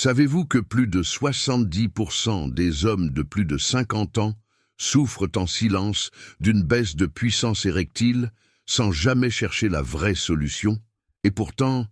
Savez-vous que plus de 70% des hommes de plus de 50 ans souffrent en silence d'une baisse de puissance érectile sans jamais chercher la vraie solution? Et pourtant,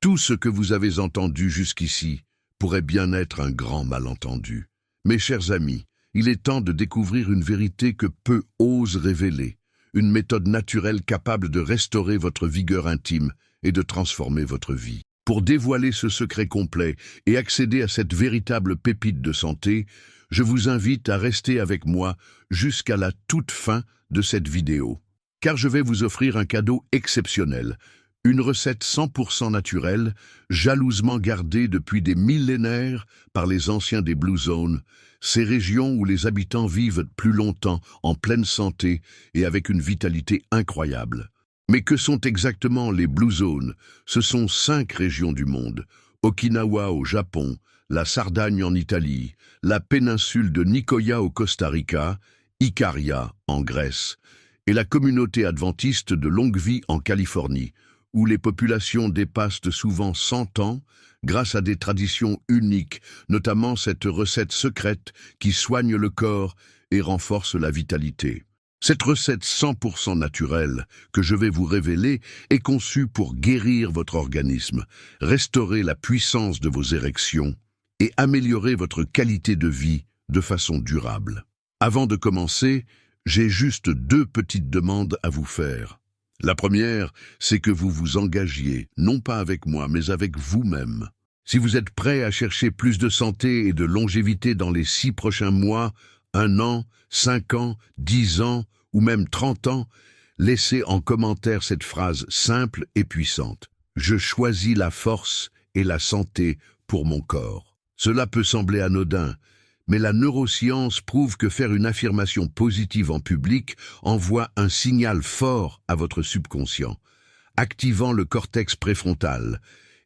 tout ce que vous avez entendu jusqu'ici pourrait bien être un grand malentendu. Mes chers amis, il est temps de découvrir une vérité que peu osent révéler, une méthode naturelle capable de restaurer votre vigueur intime et de transformer votre vie. Pour dévoiler ce secret complet et accéder à cette véritable pépite de santé, je vous invite à rester avec moi jusqu'à la toute fin de cette vidéo. Car je vais vous offrir un cadeau exceptionnel, une recette 100% naturelle, jalousement gardée depuis des millénaires par les anciens des Blue Zones, ces régions où les habitants vivent plus longtemps en pleine santé et avec une vitalité incroyable. Mais que sont exactement les Blue Zones? Ce sont 5 régions du monde: Okinawa au Japon, la Sardaigne en Italie, la péninsule de Nicoya au Costa Rica, Ikaria en Grèce, et la communauté adventiste de Longue-Vie en Californie, où les populations dépassent souvent 100 ans grâce à des traditions uniques, notamment cette recette secrète qui soigne le corps et renforce la vitalité. Cette recette 100% naturelle que je vais vous révéler est conçue pour guérir votre organisme, restaurer la puissance de vos érections et améliorer votre qualité de vie de façon durable. Avant de commencer, j'ai juste 2 petites demandes à vous faire. La première, c'est que vous vous engagiez, non pas avec moi, mais avec vous-même. Si vous êtes prêt à chercher plus de santé et de longévité dans les 6 prochains mois, 1 an, 5 ans, 10 ans ou même 30 ans, laissez en commentaire cette phrase simple et puissante. Je choisis la force et la santé pour mon corps. Cela peut sembler anodin, mais la neuroscience prouve que faire une affirmation positive en public envoie un signal fort à votre subconscient, activant le cortex préfrontal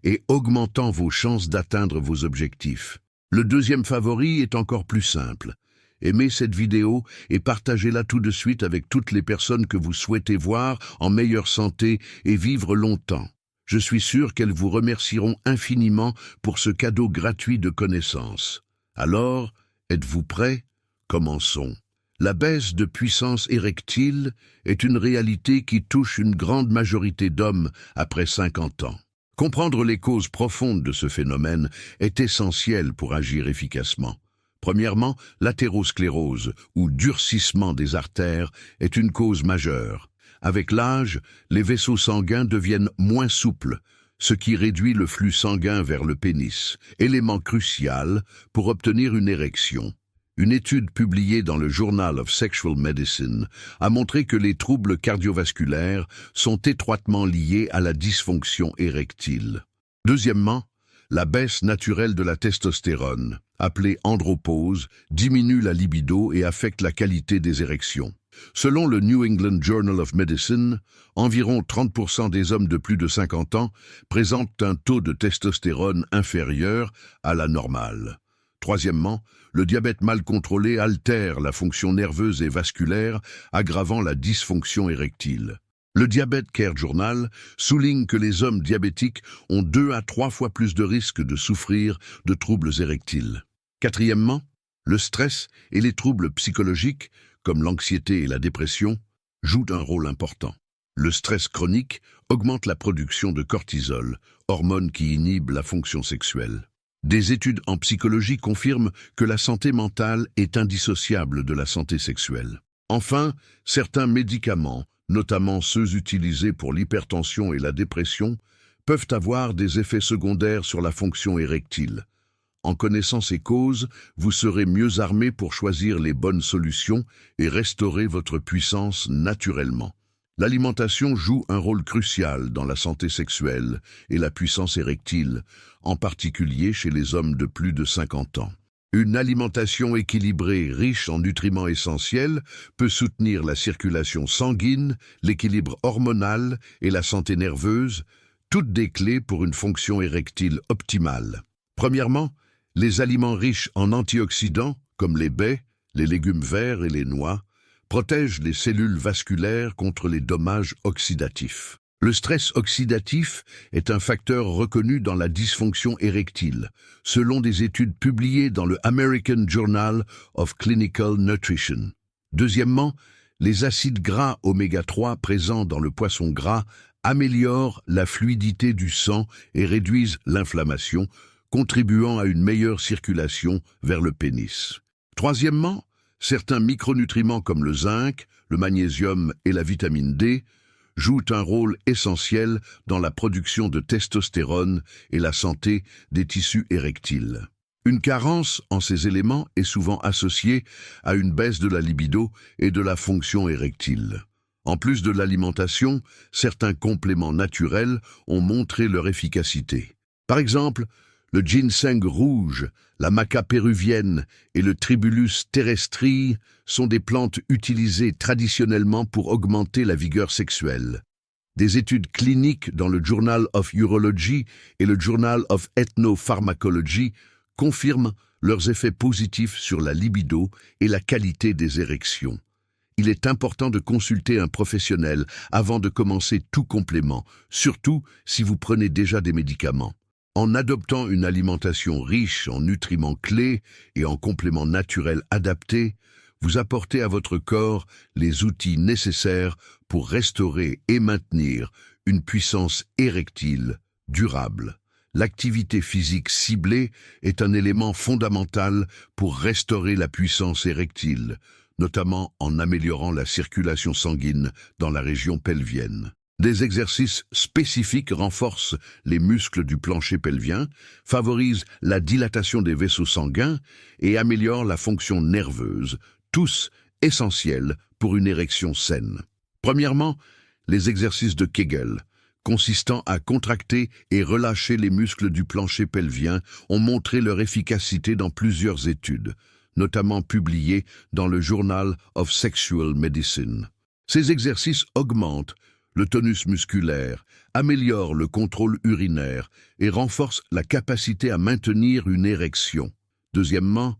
et augmentant vos chances d'atteindre vos objectifs. Le deuxième favori est encore plus simple. Aimez cette vidéo et partagez-la tout de suite avec toutes les personnes que vous souhaitez voir en meilleure santé et vivre longtemps. Je suis sûr qu'elles vous remercieront infiniment pour ce cadeau gratuit de connaissances. Alors, êtes-vous prêts? Commençons. La baisse de puissance érectile est une réalité qui touche une grande majorité d'hommes après 50 ans. Comprendre les causes profondes de ce phénomène est essentiel pour agir efficacement. Premièrement, l'athérosclérose, ou durcissement des artères, est une cause majeure. Avec l'âge, les vaisseaux sanguins deviennent moins souples, ce qui réduit le flux sanguin vers le pénis, élément crucial pour obtenir une érection. Une étude publiée dans le Journal of Sexual Medicine a montré que les troubles cardiovasculaires sont étroitement liés à la dysfonction érectile. Deuxièmement, la baisse naturelle de la testostérone, appelée andropause, diminue la libido et affecte la qualité des érections. Selon le New England Journal of Medicine, environ 30% des hommes de plus de 50 ans présentent un taux de testostérone inférieur à la normale. Troisièmement, le diabète mal contrôlé altère la fonction nerveuse et vasculaire, aggravant la dysfonction érectile. Le Diabetes Care Journal souligne que les hommes diabétiques ont 2 à 3 fois plus de risques de souffrir de troubles érectiles. Quatrièmement, le stress et les troubles psychologiques, comme l'anxiété et la dépression, jouent un rôle important. Le stress chronique augmente la production de cortisol, hormone qui inhibe la fonction sexuelle. Des études en psychologie confirment que la santé mentale est indissociable de la santé sexuelle. Enfin, certains médicaments, notamment ceux utilisés pour l'hypertension et la dépression, peuvent avoir des effets secondaires sur la fonction érectile. En connaissant ces causes, vous serez mieux armé pour choisir les bonnes solutions et restaurer votre puissance naturellement. L'alimentation joue un rôle crucial dans la santé sexuelle et la puissance érectile, en particulier chez les hommes de plus de 50 ans. Une alimentation équilibrée, riche en nutriments essentiels, peut soutenir la circulation sanguine, l'équilibre hormonal et la santé nerveuse, toutes des clés pour une fonction érectile optimale. Premièrement, les aliments riches en antioxydants, comme les baies, les légumes verts et les noix, protègent les cellules vasculaires contre les dommages oxydatifs. Le stress oxydatif est un facteur reconnu dans la dysfonction érectile, selon des études publiées dans le American Journal of Clinical Nutrition. Deuxièmement, les acides gras oméga 3 présents dans le poisson gras améliorent la fluidité du sang et réduisent l'inflammation, contribuant à une meilleure circulation vers le pénis. Troisièmement, certains micronutriments comme le zinc, le magnésium et la vitamine D jouent un rôle essentiel dans la production de testostérone et la santé des tissus érectiles. Une carence en ces éléments est souvent associée à une baisse de la libido et de la fonction érectile. En plus de l'alimentation, certains compléments naturels ont montré leur efficacité. Par exemple, le ginseng rouge, la maca péruvienne et le Tribulus terrestri sont des plantes utilisées traditionnellement pour augmenter la vigueur sexuelle. Des études cliniques dans le Journal of Urology et le Journal of Ethnopharmacology confirment leurs effets positifs sur la libido et la qualité des érections. Il est important de consulter un professionnel avant de commencer tout complément, surtout si vous prenez déjà des médicaments. En adoptant une alimentation riche en nutriments clés et en compléments naturels adaptés, vous apportez à votre corps les outils nécessaires pour restaurer et maintenir une puissance érectile durable. L'activité physique ciblée est un élément fondamental pour restaurer la puissance érectile, notamment en améliorant la circulation sanguine dans la région pelvienne. Des exercices spécifiques renforcent les muscles du plancher pelvien, favorisent la dilatation des vaisseaux sanguins et améliorent la fonction nerveuse, tous essentiels pour une érection saine. Premièrement, les exercices de Kegel, consistant à contracter et relâcher les muscles du plancher pelvien, ont montré leur efficacité dans plusieurs études, notamment publiées dans le Journal of Sexual Medicine. Ces exercices augmentent le tonus musculaire, améliorent le contrôle urinaire et renforcent la capacité à maintenir une érection. Deuxièmement,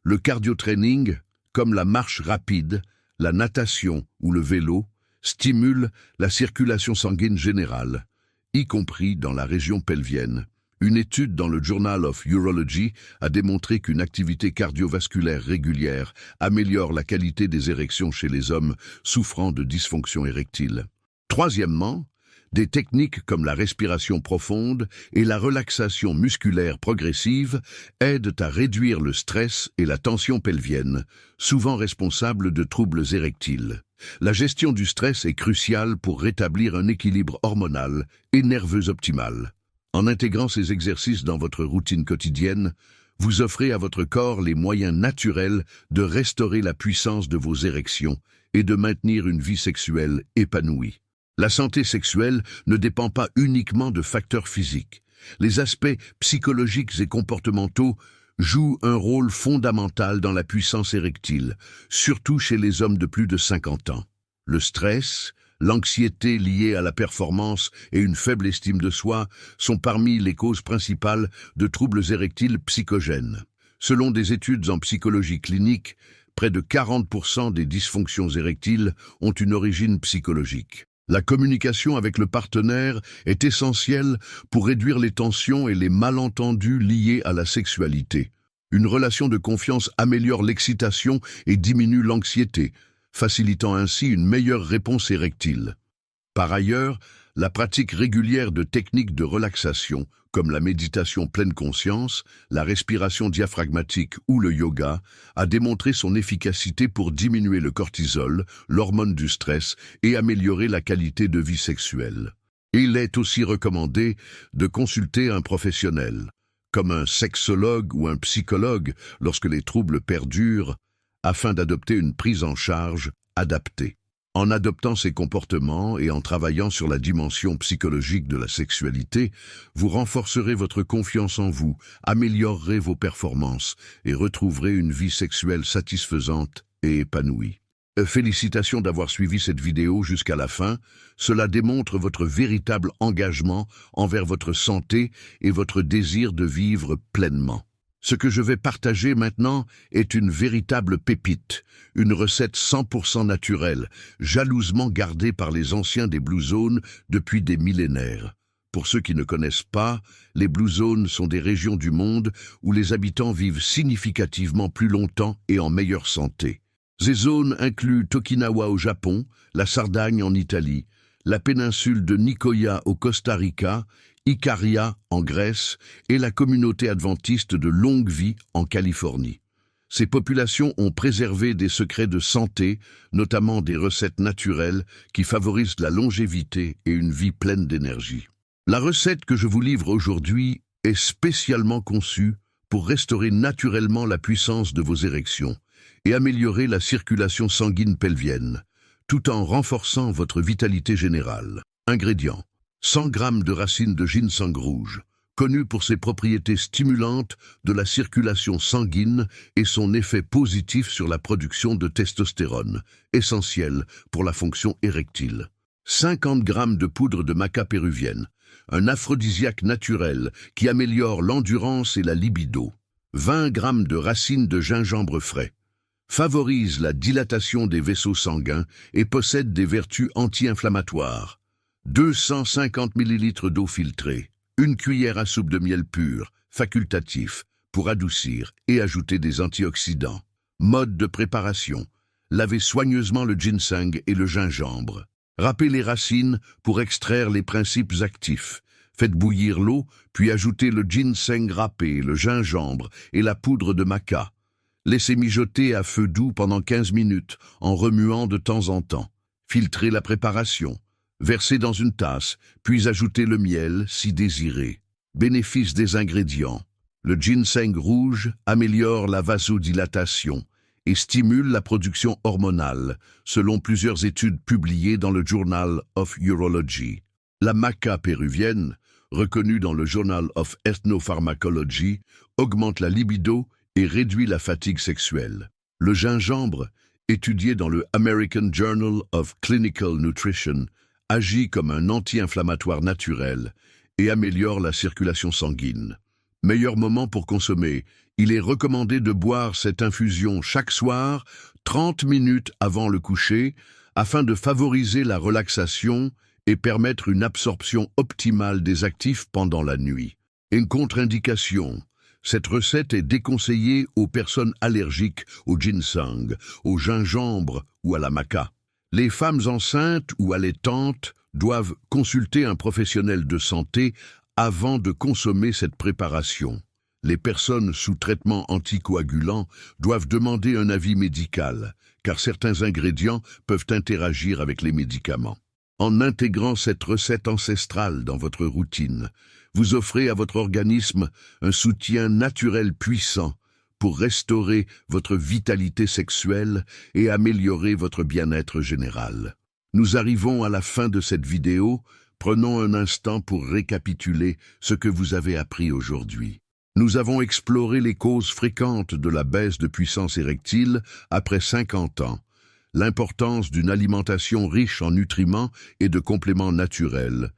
le cardio-training, comme la marche rapide, la natation ou le vélo, stimule la circulation sanguine générale, y compris dans la région pelvienne. Une étude dans le Journal of Urology a démontré qu'une activité cardiovasculaire régulière améliore la qualité des érections chez les hommes souffrant de dysfonction érectile. Troisièmement, des techniques comme la respiration profonde et la relaxation musculaire progressive aident à réduire le stress et la tension pelvienne, souvent responsables de troubles érectiles. La gestion du stress est cruciale pour rétablir un équilibre hormonal et nerveux optimal. En intégrant ces exercices dans votre routine quotidienne, vous offrez à votre corps les moyens naturels de restaurer la puissance de vos érections et de maintenir une vie sexuelle épanouie. La santé sexuelle ne dépend pas uniquement de facteurs physiques. Les aspects psychologiques et comportementaux jouent un rôle fondamental dans la puissance érectile, surtout chez les hommes de plus de 50 ans. Le stress, l'anxiété liée à la performance et une faible estime de soi sont parmi les causes principales de troubles érectiles psychogènes. Selon des études en psychologie clinique, près de 40% des dysfonctions érectiles ont une origine psychologique. La communication avec le partenaire est essentielle pour réduire les tensions et les malentendus liés à la sexualité. Une relation de confiance améliore l'excitation et diminue l'anxiété, facilitant ainsi une meilleure réponse érectile. Par ailleurs, la pratique régulière de techniques de relaxation, comme la méditation pleine conscience, la respiration diaphragmatique ou le yoga, a démontré son efficacité pour diminuer le cortisol, l'hormone du stress, et améliorer la qualité de vie sexuelle. Il est aussi recommandé de consulter un professionnel, comme un sexologue ou un psychologue lorsque les troubles perdurent, afin d'adopter une prise en charge adaptée. En adoptant ces comportements et en travaillant sur la dimension psychologique de la sexualité, vous renforcerez votre confiance en vous, améliorerez vos performances et retrouverez une vie sexuelle satisfaisante et épanouie. Félicitations d'avoir suivi cette vidéo jusqu'à la fin. Cela démontre votre véritable engagement envers votre santé et votre désir de vivre pleinement. Ce que je vais partager maintenant est une véritable pépite, une recette 100% naturelle, jalousement gardée par les anciens des Blue Zones depuis des millénaires. Pour ceux qui ne connaissent pas, les Blue Zones sont des régions du monde où les habitants vivent significativement plus longtemps et en meilleure santé. Ces zones incluent Okinawa au Japon, la Sardaigne en Italie, la péninsule de Nicoya au Costa Rica, Ikaria en Grèce et la communauté adventiste de Longue Vie en Californie. Ces populations ont préservé des secrets de santé, notamment des recettes naturelles qui favorisent la longévité et une vie pleine d'énergie. La recette que je vous livre aujourd'hui est spécialement conçue pour restaurer naturellement la puissance de vos érections et améliorer la circulation sanguine pelvienne, tout en renforçant votre vitalité générale. Ingrédients: 100 g de racines de ginseng rouge, connu pour ses propriétés stimulantes de la circulation sanguine et son effet positif sur la production de testostérone, essentiel pour la fonction érectile. 50 g de poudre de maca péruvienne, un aphrodisiaque naturel qui améliore l'endurance et la libido. 20 g de racines de gingembre frais, favorise la dilatation des vaisseaux sanguins et possède des vertus anti-inflammatoires. 250 ml d'eau filtrée, une cuillère à soupe de miel pur, facultatif, pour adoucir et ajouter des antioxydants. Mode de préparation: lavez soigneusement le ginseng et le gingembre. Râpez les racines pour extraire les principes actifs. Faites bouillir l'eau, puis ajoutez le ginseng râpé, le gingembre et la poudre de maca. Laissez mijoter à feu doux pendant 15 minutes, en remuant de temps en temps. Filtrez la préparation. Versez dans une tasse, puis ajoutez le miel si désiré. Bénéfice des ingrédients: le ginseng rouge améliore la vasodilatation et stimule la production hormonale, selon plusieurs études publiées dans le Journal of Urology. La maca péruvienne, reconnue dans le Journal of Ethnopharmacology, augmente la libido et réduit la fatigue sexuelle. Le gingembre, étudié dans le American Journal of Clinical Nutrition, agit comme un anti-inflammatoire naturel et améliore la circulation sanguine. Meilleur moment pour consommer: il est recommandé de boire cette infusion chaque soir, 30 minutes avant le coucher, afin de favoriser la relaxation et permettre une absorption optimale des actifs pendant la nuit. Une contre-indication: cette recette est déconseillée aux personnes allergiques au ginseng, au gingembre ou à la maca. Les femmes enceintes ou allaitantes doivent consulter un professionnel de santé avant de consommer cette préparation. Les personnes sous traitement anticoagulant doivent demander un avis médical, car certains ingrédients peuvent interagir avec les médicaments. En intégrant cette recette ancestrale dans votre routine, vous offrez à votre organisme un soutien naturel puissant pour restaurer votre vitalité sexuelle et améliorer votre bien-être général. Nous arrivons à la fin de cette vidéo. Prenons un instant pour récapituler ce que vous avez appris aujourd'hui. Nous avons exploré les causes fréquentes de la baisse de puissance érectile après 50 ans, l'importance d'une alimentation riche en nutriments et de compléments naturels,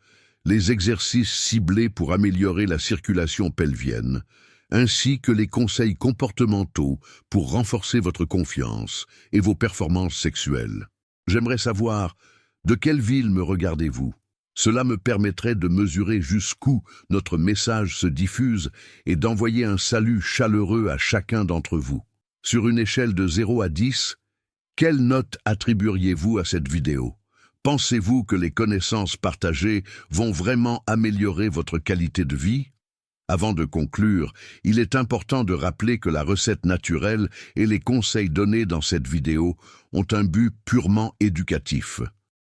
les exercices ciblés pour améliorer la circulation pelvienne, ainsi que les conseils comportementaux pour renforcer votre confiance et vos performances sexuelles. J'aimerais savoir, de quelle ville me regardez-vous? Cela me permettrait de mesurer jusqu'où notre message se diffuse et d'envoyer un salut chaleureux à chacun d'entre vous. Sur une échelle de 0 à 10, quelle note attribueriez-vous à cette vidéo? Pensez-vous que les connaissances partagées vont vraiment améliorer votre qualité de vie? Avant de conclure, il est important de rappeler que la recette naturelle et les conseils donnés dans cette vidéo ont un but purement éducatif.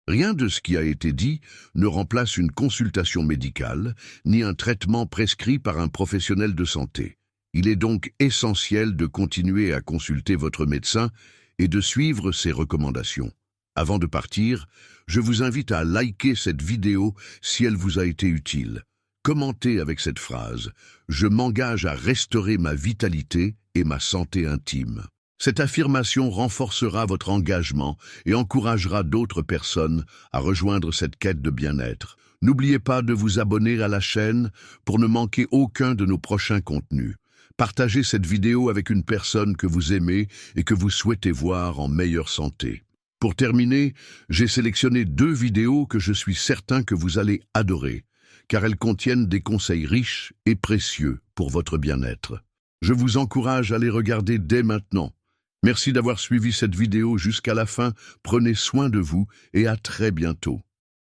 Rien de ce qui a été dit ne remplace une consultation médicale, ni un traitement prescrit par un professionnel de santé. Il est donc essentiel de continuer à consulter votre médecin et de suivre ses recommandations. Avant de partir, je vous invite à liker cette vidéo si elle vous a été utile. Commentez avec cette phrase « Je m'engage à restaurer ma vitalité et ma santé intime ». Cette affirmation renforcera votre engagement et encouragera d'autres personnes à rejoindre cette quête de bien-être. N'oubliez pas de vous abonner à la chaîne pour ne manquer aucun de nos prochains contenus. Partagez cette vidéo avec une personne que vous aimez et que vous souhaitez voir en meilleure santé. Pour terminer, j'ai sélectionné 2 vidéos que je suis certain que vous allez adorer, car elles contiennent des conseils riches et précieux pour votre bien-être. Je vous encourage à les regarder dès maintenant. Merci d'avoir suivi cette vidéo jusqu'à la fin, prenez soin de vous et à très bientôt.